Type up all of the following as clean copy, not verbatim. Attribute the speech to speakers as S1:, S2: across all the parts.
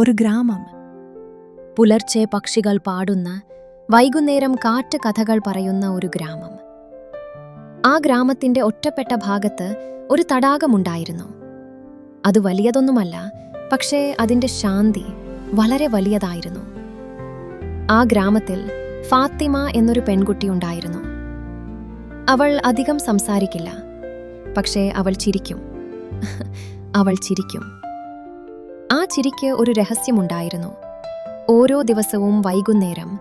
S1: ഒരു ഗ്രാമം. പുലർച്ചെ പക്ഷികൾ പാടുന്ന, വൈകുന്നേരം കാറ്റ് കഥകൾ പറയുന്ന ഒരു ഗ്രാമം. ആ ഗ്രാമത്തിന്റെ ഒറ്റപ്പെട്ട ഭാഗത്ത് ഒരു തടാകമുണ്ടായിരുന്നു. അത് വലിയതൊന്നുമല്ല, പക്ഷേ അതിന്റെ ശാന്തി വളരെ വലിയതായിരുന്നു. ആ ഗ്രാമത്തിൽ ഫാത്തിമ എന്നൊരു പെൺകുട്ടി ഉണ്ടായിരുന്നു. അവൾ അധികം സംസാരിക്കില്ല, പക്ഷേ അവൾ ചിരിക്കും. അവൾ ചിരിക്കും. ആ ചിരിക്ക് ഒരു രഹസ്യമുണ്ടായിരുന്നു. ഓരോ ദിവസവും വൈകുന്നേരം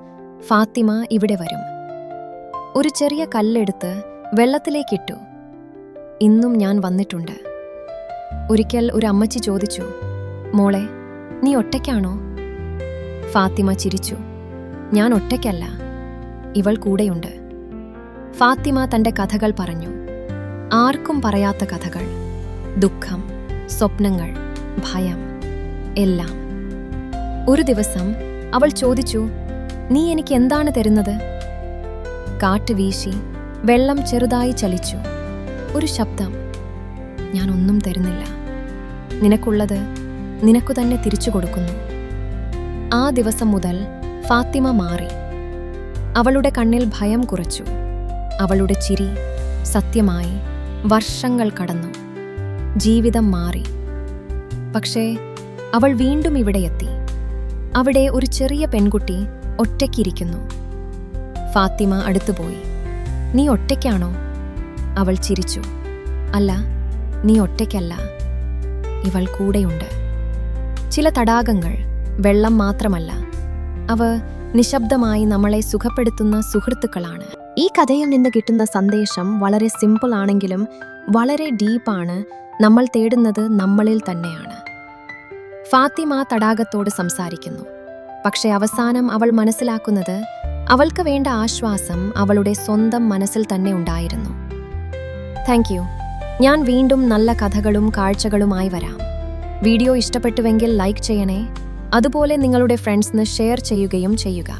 S1: ഫാത്തിമ ഇവിടെ വരും. ഒരു ചെറിയ കല്ലെടുത്ത് വെള്ളത്തിലേക്കിട്ടു. ഇന്നും ഞാൻ വന്നിട്ടുണ്ട്. ഒരിക്കൽ ഒരു അമ്മച്ചി ചോദിച്ചു, മോളെ, നീ ഒറ്റയ്ക്കാണോ? ഫാത്തിമ ചിരിച്ചു. ഞാൻ ഒറ്റയ്ക്കല്ല, ഇവൾ കൂടെയുണ്ട്. ഫാത്തിമ തന്റെ കഥകൾ പറഞ്ഞു. ആർക്കും പറയാത്ത കഥകൾ. ദുഃഖം, സ്വപ്നങ്ങൾ, ഭയം, എല്ലാം. ഒരു ദിവസം അവൾ ചോദിച്ചു, നീ എനിക്ക് എന്താണ് തരുന്നത്? കാറ്റ് വീശി വെള്ളം ചെറുതായി ചലിച്ചു. ഒരു ശബ്ദം, ഞാൻ ഒന്നും തരുന്നില്ല. നിനക്കുള്ളത് നിനക്കു തന്നെ തിരിച്ചു കൊടുക്കുന്നു. ആ ദിവസം മുതൽ ഫാത്തിമ മാറി. അവളുടെ കണ്ണിൽ ഭയം കുറച്ചു. അവളുടെ ചിരി സത്യമായി. വർഷങ്ങൾ കടന്നു. ജീവിതം മാറി. പക്ഷേ അവൾ വീണ്ടും ഇവിടെയെത്തി. അവിടെ ഒരു ചെറിയ പെൺകുട്ടി ഒറ്റയ്ക്കിരിക്കുന്നു. ഫാത്തിമ അടുത്തുപോയി. നീ ഒറ്റയ്ക്കാണോ? അവൾ ചിരിച്ചു. അല്ല, നീ ഒറ്റയ്ക്കല്ല, ഇവൾ കൂടെയുണ്ട്. ചില തടാകങ്ങൾ വെള്ളം മാത്രമല്ല, അവ നിശബ്ദമായി നമ്മളെ സുഖപ്പെടുത്തുന്ന സുഹൃത്തുക്കളാണ്. ഈ കഥയിൽ നിന്ന് കിട്ടുന്ന സന്ദേശം വളരെ സിമ്പിൾ ആണെങ്കിലും വളരെ ഡീപ്പാണ്. നമ്മൾ തേടുന്നത് നമ്മളിൽ തന്നെയാണ്. ഫാത്തിമ തടാകത്തോട് സംസാരിക്കുന്നു. പക്ഷെ അവസാനം അവൾ മനസ്സിലാക്കുന്നത് അവൾക്ക് വേണ്ട ആശ്വാസം അവളുടെ സ്വന്തം മനസ്സിൽ തന്നെ ഉണ്ടായിരുന്നു. Thank you. ഞാൻ വീണ്ടും നല്ല കഥകളും കാഴ്ചകളുമായി വരാം. വീഡിയോ ഇഷ്ടപ്പെട്ടുവെങ്കിൽ ലൈക്ക് ചെയ്യണേ. അതുപോലെ നിങ്ങളുടെ ഫ്രണ്ട്സിന് ഷെയർ ചെയ്യുകയും ചെയ്യുക.